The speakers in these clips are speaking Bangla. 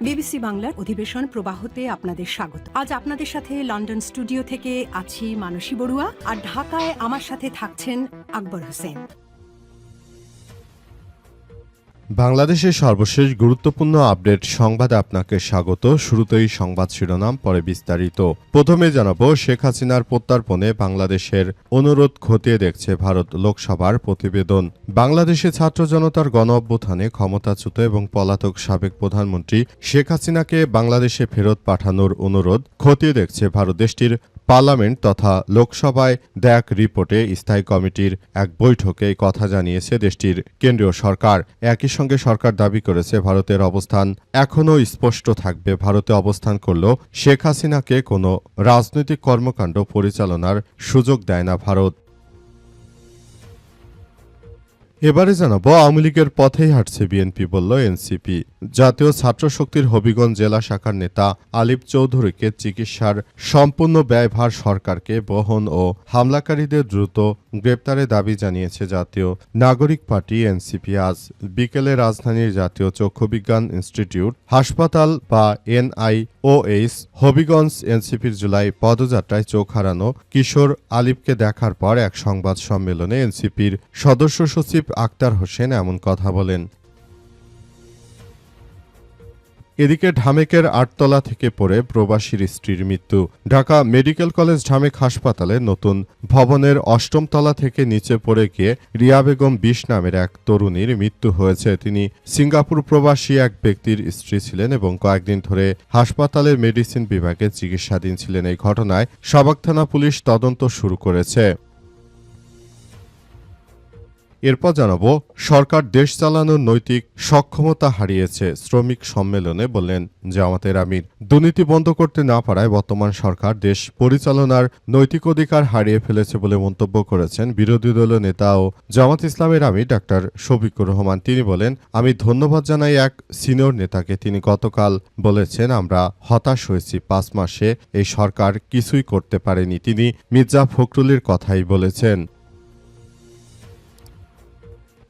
বিবিসি বাংলার অধিবেশন প্রবাহতে আপনাদের স্বাগত। আজ আপনাদের সাথে লন্ডন স্টুডিও থেকে আছি মানসী বড়ুয়া, আর ঢাকায় আমার সাথে থাকছেন আকবর হোসেন। বাংলাদেশের সর্বশেষ গুরুত্বপূর্ণ আপডেট সংবাদে আপনাকে স্বাগত। শুরুতেই সংবাদ শিরোনাম, পরে বিস্তারিত। প্রথমে জানাবো, শেখ হাসিনার প্রত্যর্পণে বাংলাদেশের অনুরোধ খতিয়ে দেখছে ভারত। লোকসভার প্রতিবেদন। বাংলাদেশে ছাত্র জনতার গণ অভ্যুত্থানে ক্ষমতাচ্যুত এবং পলাতক সাবেক প্রধানমন্ত্রী শেখ হাসিনাকে বাংলাদেশে ফেরত পাঠানোর অনুরোধ খতিয়ে দেখছে ভারত। দেশটির পার্লামেন্ট তথা লোকসভায় দেয়া রিপোর্টে স্থায়ী কমিটির এক বৈঠকে এই কথা জানিয়েছে দেশটির কেন্দ্রীয় সরকার। একই সঙ্গে সরকার দাবি করেছে, ভারতের অবস্থান এখনও স্পষ্ট থাকবে। ভারতে অবস্থান করলেও শেখ হাসিনাকে কোনো রাজনৈতিক কর্মকাণ্ড পরিচালনার সুযোগ দেয় না ভারত। এবারে জানাবো, আওয়ামী লীগের পথেই হাঁটছে বিএনপি, বলল এনসিপি। জাতীয় ছাত্র শক্তির হবিগঞ্জ জেলা শাখার নেতা আলিফ চৌধুরীকে চিকিৎসার সম্পূর্ণ ব্যয়ভার সরকারকে বহন ও হামলাকারীদের দ্রুত গ্রেপ্তারের দাবি জানিয়েছে জাতীয় নাগরিক পার্টি এনসিপি। আজ বিকেলে রাজধানীর জাতীয় চক্ষুবিজ্ঞান ইনস্টিটিউট হাসপাতাল বা এনআইওএইচ হবিগঞ্জ এনসিপির জুলাই পদযাত্রায় চোখ হারানো কিশোর আলিফকে দেখার পর এক সংবাদ সম্মেলনে এনসিপির সদস্য সচিব আক্তার হোসেন এমন কথা বলেন। এদিকে ঢামেকের 8তলা থেকে পড়ে প্রবাসীর স্ত্রীর মৃত্যু। ঢাকা মেডিকেল কলেজ ঢামেক হাসপাতালে নতুন ভবনের 8ম তলা থেকে নিচে পড়ে গিয়ে রিয়া বেগম 20 নামের এক তরুণীর মৃত্যু হয়েছে। তিনি সিঙ্গাপুর প্রবাসী এক ব্যক্তির স্ত্রী ছিলেন এবং কয়েকদিন ধরে হাসপাতালের মেডিসিন বিভাগে চিকিৎসাধীন ছিলেন। এই ঘটনায় সাভার থানা পুলিশ তদন্ত শুরু করেছে। এরপর জানাবো, সরকার দেশ চালানোর নৈতিক সক্ষমতা হারিয়েছে, শ্রমিক সম্মেলনে বললেন জামাতের আমির। দুর্নীতি বন্ধ করতে না পারায় বর্তমান সরকার দেশ পরিচালনার নৈতিক অধিকার হারিয়ে ফেলেছে বলে মন্তব্য করেছেন বিরোধী দলীয় নেতা ও জামাত ইসলামের আমির ডাক্তার শফিকুর রহমান। তিনি বলেন, আমি ধন্যবাদ জানাই এক সিনিয়র নেতাকে। তিনি গতকাল বলেছেন, আমরা হতাশ হয়েছি, 5 মাসে এই সরকার কিছুই করতে পারেনি। তিনি মির্জা ফখরুলের কথাই বলেছেন।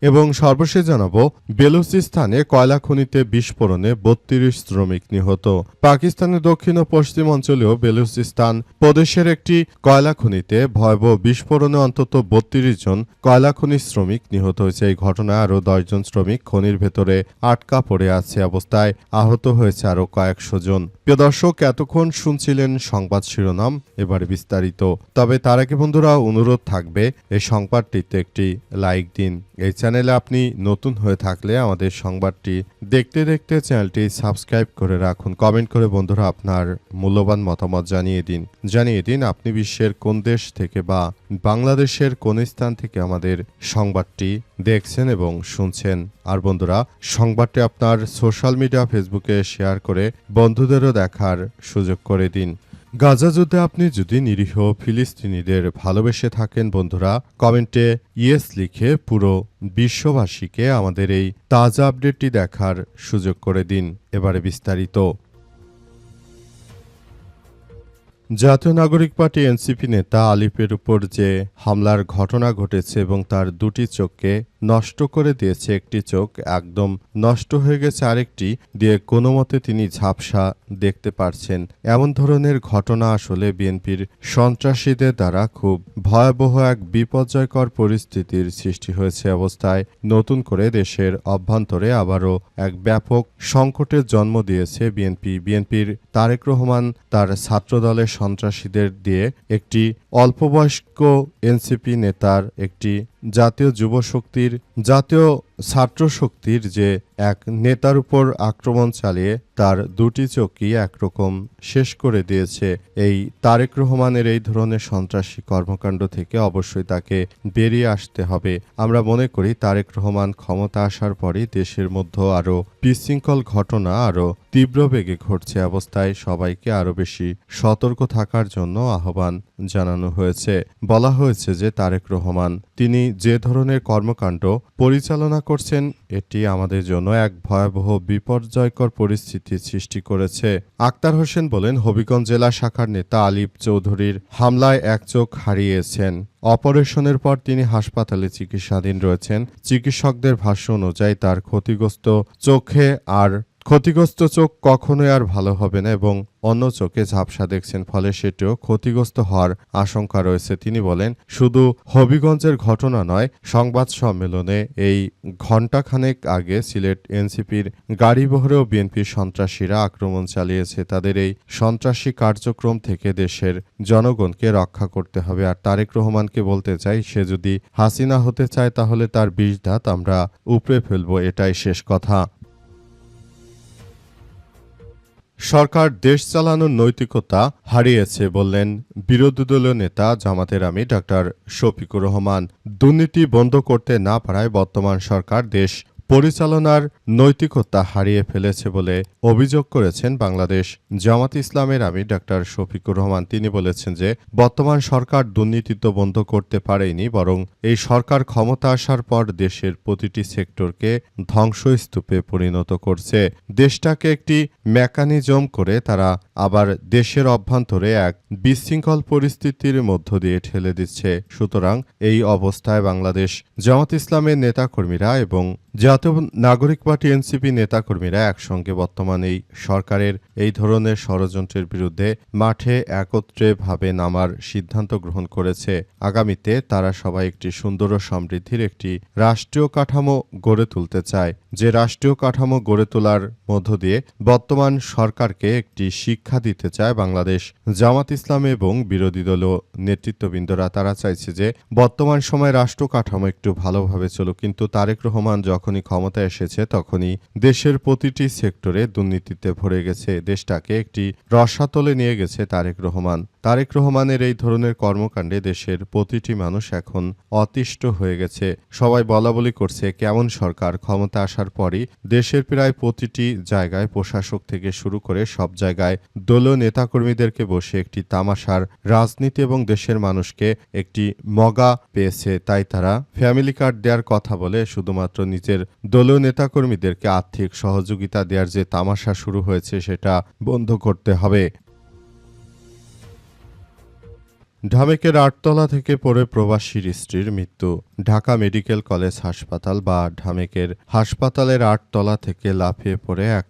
এবং সর্বশেষ জানাবো, বেলুচিস্তানে কয়লা খনিতে বিস্ফোরণে 32 শ্রমিক নিহত। পাকিস্তানের দক্ষিণ ও পশ্চিম অঞ্চলেও বেলুচিস্তান প্রদেশের একটি কয়লা খনিতে ভয়াবহ বিস্ফোরণে অন্তত 32 জন কয়লা খনির শ্রমিক নিহত হয়েছে। এই ঘটনায় আরও 10 জন শ্রমিক খনির ভেতরে আটকা পড়ে আছে অবস্থায় আহত হয়েছে আরও কয়েকশো জন। প্রিয় দর্শক, এতক্ষণ শুনছিলেন সংবাদ শিরোনাম, এবারে বিস্তারিত। তবে তার আগে বন্ধুরা, অনুরোধ থাকবে এই সংবাদটিতে একটি লাইক দিন। এই চ্যানেলে আপনি নতুন হয়ে থাকলে আমাদের সংবাদটি দেখতে দেখতে চ্যানেলটি সাবস্ক্রাইব করে রাখুন। কমেন্ট করে বন্ধুরা আপনার মূল্যবান মতামত জানিয়ে দিন আপনি বিশ্বের কোন দেশ থেকে বা বাংলাদেশের কোন স্থান থেকে আমাদের সংবাদটি দেখছেন এবং শুনছেন। আর বন্ধুরা, সংবাদটি আপনার সোশ্যাল মিডিয়া ফেসবুকে শেয়ার করে বন্ধুদেরও দেখার সুযোগ করে দিন। গাজা যুদ্ধে আপনি যদি নিরীহ ফিলিস্তিনিদের ভালোবেসে থাকেন বন্ধুরা, কমেন্টে ইয়েস লিখে পুরো বিশ্ববাসীকে আমাদের এই তাজা আপডেটটি দেখার সুযোগ করে দিন। এবারে বিস্তারিত। জাতীয় নাগরিক পার্টি এনসিপি নেতা আলিফের উপর যে হামলার ঘটনা ঘটেছে এবং তার দুটি চোখকে নষ্ট করে দিয়েছে, একটি চোখ একদম নষ্ট হয়ে গেছে, আরেকটি দিয়ে কোনো মতে তিনি ঝাপসা দেখতে পারছেন, এমন ধরনের ঘটনা আসলে বিএনপির সন্ত্রাসীদের দ্বারা খুব ভয়াবহ এক বিপর্যয়কর পরিস্থিতির সৃষ্টি হয়েছে। অবস্থায় নতুন করে দেশের অভ্যন্তরে আবারও এক ব্যাপক সংকটের জন্ম দিয়েছে বিএনপির তারেক রহমান তার ছাত্রদলের সন্ত্রাসীদের দিয়ে একটি অল্পবয়স্ক এনসিপি নেতার, একটি জাতীয় ছাত্র শক্তির যে এক নেতার উপর আক্রমণ চালিয়ে তার দুটি চোখই একরকম শেষ করে দিয়েছে। এই তারেক রহমানের এই ধরনের সন্ত্রাসী কর্মকাণ্ড থেকে অবশ্যই তাকে বেরিয়ে আসতে হবে। আমরা মনে করি তারেক রহমান ক্ষমতা আসার পরই দেশের মধ্যে আরও বিশৃঙ্খল ঘটনা আরও তীব্র বেগে ঘটছে। অবস্থায় সবাইকে আরও বেশি সতর্ক থাকার জন্য আহ্বান জানানো হয়েছে। বলা হয়েছে যে তারেক রহমান তিনি যে ধরনের কর্মকাণ্ড পরিচালনা করছেন, এটি আমাদের জন্য এক ভয়াবহ বিপর্যয়কর পরিস্থিতির সৃষ্টি করেছে। আক্তার হোসেন বলেন, হবিগঞ্জ জেলা শাখার নেতা আলিফ চৌধুরীর হামলায় এক চোখ হারিয়েছেন। অপারেশনের পর তিনি হাসপাতালে চিকিৎসাধীন রয়েছেন। চিকিৎসকদের ভাষ্য অনুযায়ী তার ক্ষতিগ্রস্ত চোখে আর ক্ষতিগ্রস্ত চোখ কখনোই আর ভালো হবে না এবং অন্য চোখে ঝাপসা দেখছেন, ফলে সেটিও ক্ষতিগ্রস্ত হওয়ার আশঙ্কা রয়েছে। তিনি বলেন, শুধু হবিগঞ্জের ঘটনা নয়, সংবাদ সম্মেলনে এই ঘণ্টাখানেক আগে সিলেট এনসিপির গাড়িবহরেও বিএনপির সন্ত্রাসীরা আক্রমণ চালিয়েছে। তাদের এই সন্ত্রাসী কার্যক্রম থেকে দেশের জনগণকে রক্ষা করতে হবে। আর তারেক রহমানকে বলতে চাই, সে যদি হাসিনা হতে চায় তাহলে তার ২০ দাঁত আমরা উপড়ে ফেলব, এটাই শেষ কথা। সরকার দেশ চালানোর নৈতিকতা হারিয়েছে বললেন বিরোধী দলীয় নেতা জামাতের আমির ডাক্তার শফিকুর রহমান। দুর্নীতি বন্ধ করতে না পারায় বর্তমান সরকার দেশ পরিচালনার নৈতিকতা হারিয়ে ফেলেছে বলে অভিযোগ করেছেন বাংলাদেশ জামাত ইসলামের আমির ডাক্তার শফিকুর রহমান। তিনি বলেছেন যে বর্তমান সরকার দুর্নীতি তো বন্ধ করতে পারেনি, বরং এই সরকার ক্ষমতা আসার পর দেশের প্রতিটি সেক্টরকে ধ্বংসস্তূপে পরিণত করছে। দেশটাকে একটি মেকানিজম করে তারা আবার দেশের অভ্যন্তরে এক বিশৃঙ্খল পরিস্থিতির মধ্য দিয়ে ঠেলে দিচ্ছে। সুতরাং এই অবস্থায় বাংলাদেশ জামাত ইসলামের নেতাকর্মীরা এবং জাতীয় নাগরিক পার্টি এনসিপি নেতাকর্মীরা একসঙ্গে বর্তমান এই সরকারের এই ধরনের ষড়যন্ত্রের বিরুদ্ধে মাঠে একত্রেভাবে নামার সিদ্ধান্ত গ্রহণ করেছে। আগামীতে তারা সবাই একটি সুন্দর ও সমৃদ্ধির একটি রাষ্ট্রীয় কাঠামো গড়ে তুলতে চায়, যে রাষ্ট্রীয় কাঠামো গড়ে তোলার মধ্য দিয়ে বর্তমান সরকারকে একটি শিক্ষা দিতে চায় বাংলাদেশ জামাত ইসলাম এবং বিরোধী দলীয় নেতৃত্ববৃন্দরা। তারা চাইছে যে বর্তমান সময় রাষ্ট্র কাঠামো একটু ভালোভাবে চলুক, কিন্তু তারেক রহমান যখনই ক্ষমতায় এসেছে তখনই দেশের প্রতিটি সেক্টরে দুর্নীতিতে ভরে গেছে। দেশটাকে একটি রসাতলে নিয়ে গেছে তারেক রহমান। তারেক রহমানের এই ধরনের কর্মকাণ্ডে দেশের প্রতিটি মানুষ এখন অতিষ্ঠ হয়ে গেছে। সবাই বলাবলি করছে, কেমন সরকার ক্ষমতা আসার পরই দেশের প্রায় প্রতিটি জায়গায় প্রশাসক থেকে শুরু করে সব জায়গায় দলীয় নেতাকর্মীদেরকে বসে একটি তামাশার রাজনীতি এবং দেশের মানুষকে একটি মগা পেয়েছে। তাই তারা ফ্যামিলি কার্ড দেওয়ার কথা বলে শুধুমাত্র নিজের দলীয় নেতাকর্মীদেরকে আর্থিক সহযোগিতা দেওয়ার যে তামাশা শুরু হয়েছে সেটা বন্ধ করতে হবে। ঢামেকের ৮তলা থেকে পড়ে প্রবাসীর স্ত্রীর মৃত্যু। ঢাকা মেডিকেল কলেজ হাসপাতাল বা ঢামেকের হাসপাতালের ৮তলা থেকে লাফিয়ে পড়ে এক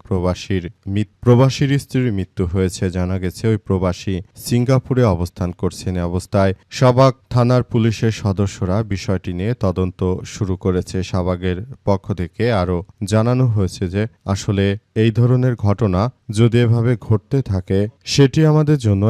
প্রবাসীর স্ত্রীর মৃত্যু হয়েছে। জানা গেছে ওই প্রবাসী সিঙ্গাপুরে অবস্থান করছেন। এ অবস্থায় শাহবাগ থানার পুলিশের সদস্যরা বিষয়টি নিয়ে তদন্ত শুরু করেছে। শাহবাগের পক্ষ থেকে আরও জানানো হয়েছে যে আসলে এই ধরনের ঘটনা যদি এভাবে ঘটতে থাকে সেটি আমাদের জন্য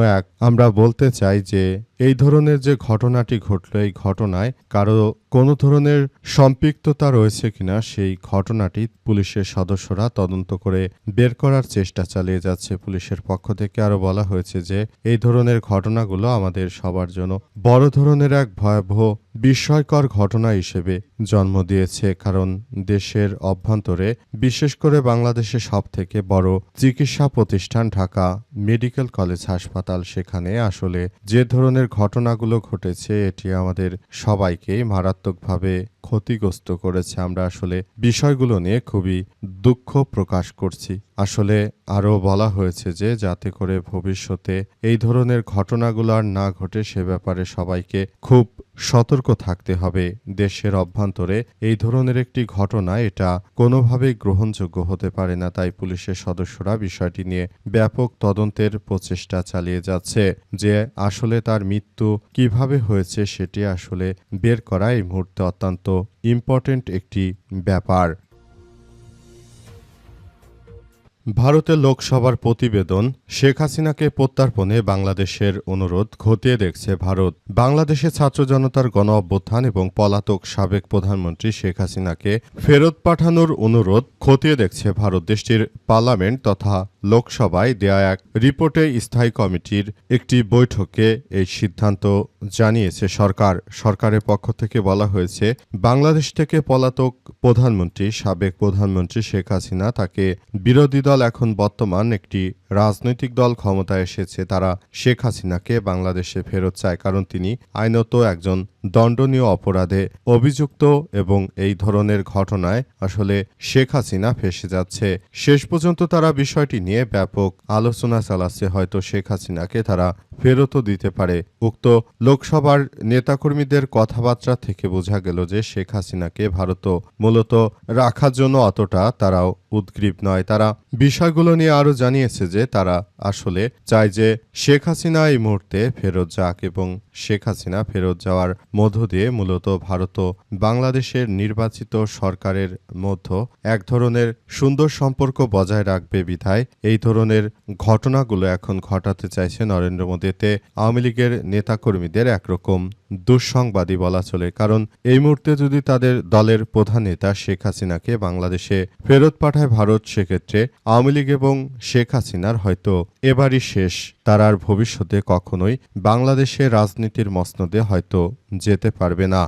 আমরা বলতে চাই যে এই ধরনের যে ঘটনাটি ঘটল, এই ঘটনায় কারো কোনো ধরনের সম্পৃক্ততা রয়েছে কিনা সেই ঘটনাটি পুলিশের সদস্যরা তদন্ত করে বের করার চেষ্টা চালিয়ে যাচ্ছে। পুলিশের পক্ষ থেকে আরও বলা হয়েছে যে এই ধরনের ঘটনাগুলো আমাদের সবার জন্য বড় ধরনের এক ভয়াবহ বিস্ময়কর ঘটনা হিসেবে জন্ম দিয়েছে। কারণ দেশের অভ্যন্তরে বিশেষ করে বাংলাদেশে সবথেকে বড় চিকিৎসা প্রতিষ্ঠান ঢাকা মেডিকেল কলেজ হাসপাতাল, সেখানে আসলে যে ধরনের ঘটনাগুলো ঘটেছে এটি আমাদের সবাইকে মারাত্মকভাবে ক্ষতিগ্রস্ত করেছে। আমরা আসলে বিষয়গুলো নিয়ে খুবই দুঃখ প্রকাশ করছি। আসলে আরও বলা হয়েছে যে যাতে করে ভবিষ্যতে এই ধরনের ঘটনাগুলো আর না ঘটে সে ব্যাপারে সবাইকে খুব সতর্ক থাকতে হবে। দেশের অভ্যন্তরে এই ধরনের একটি ঘটনা এটা কোনোভাবেই গ্রহণযোগ্য হতে পারে না। তাই পুলিশের সদস্যরা বিষয়টি নিয়ে ব্যাপক তদন্তের প্রচেষ্টা চালিয়ে যাচ্ছে। যে আসলে তার মৃত্যু কিভাবে হয়েছে সেটি আসলে বের করা এই মুহূর্তে অত্যন্ত ইম্পর্টেন্ট একটি ব্যাপার। ভারতের লোকসভার প্রতিবেদন, শেখ হাসিনাকে প্রত্যার্পণে বাংলাদেশের অনুরোধ খতিয়ে দেখছে ভারত। বাংলাদেশে ছাত্র জনতার গণ অভ্যুত্থান এবং পলাতক সাবেক প্রধানমন্ত্রী শেখ হাসিনাকে ফেরত পাঠানোর অনুরোধ খতিয়ে দেখছে ভারত। দেশটির পার্লামেন্ট তথা লোকসভায় দেয়া এক রিপোর্টে স্থায়ী কমিটির একটি বৈঠকে এই সিদ্ধান্ত জানিয়েছে সরকার। সরকারের পক্ষ থেকে বলা হয়েছে, বাংলাদেশ থেকে পলাতক সাবেক প্রধানমন্ত্রী শেখ হাসিনা, তাকে বিরোধী দল এখন বর্তমান একটি রাজনৈতিক দল ক্ষমতায় এসেছে, তারা শেখ হাসিনাকে বাংলাদেশে ফেরত চায়, কারণ তিনি আইনত একজন দণ্ডনীয় অপরাধে অভিযুক্ত এবং এই ধরনের ঘটনায় আসলে শেখ হাসিনা ফেঁসে যাচ্ছে। শেষ পর্যন্ত তারা বিষয়টি নিয়ে ব্যাপক আলোচনা চালাচ্ছে। হয়তো শেখ হাসিনাকে তারা ফেরতও দিতে পারে। উক্ত লোকসভার নেতাকর্মীদের কথাবার্তা থেকে বোঝা গেল যে শেখ হাসিনাকে ভারত মূলত রাখার জন্য অতটা তারাও উদ্গ্রীব নয়। তারা বিষয়গুলো নিয়ে আরও জানিয়েছে যে তারা আসলে চায় যে শেখ হাসিনা এই মুহূর্তে ফেরত যাক এবং শেখ হাসিনা ফেরত যাওয়ার মধ্য দিয়ে মূলত ভারত ও বাংলাদেশের নির্বাচিত সরকারের মধ্যে এক ধরনের সুন্দর সম্পর্ক বজায় রাখবে বিধায় এই ধরনের ঘটনাগুলো এখন ঘটাতে চাইছে নরেন্দ্র মোদীতে আওয়ামী লীগের নেতাকর্মীদের একরকম দুঃসংবাদই বলা চলে। কারণ এই মুহূর্তে যদি তাদের দলের প্রধান নেতা শেখ হাসিনাকে বাংলাদেশে ফেরত পাঠায় ভারত, সেক্ষেত্রে আওয়ামী লীগ এবং শেখ হাসিনার হয়তো এবারই শেষ। তারা আর ভবিষ্যতে কখনোই বাংলাদেশের রাজনীতির মসনদে হয়তো যেতে পারবে না।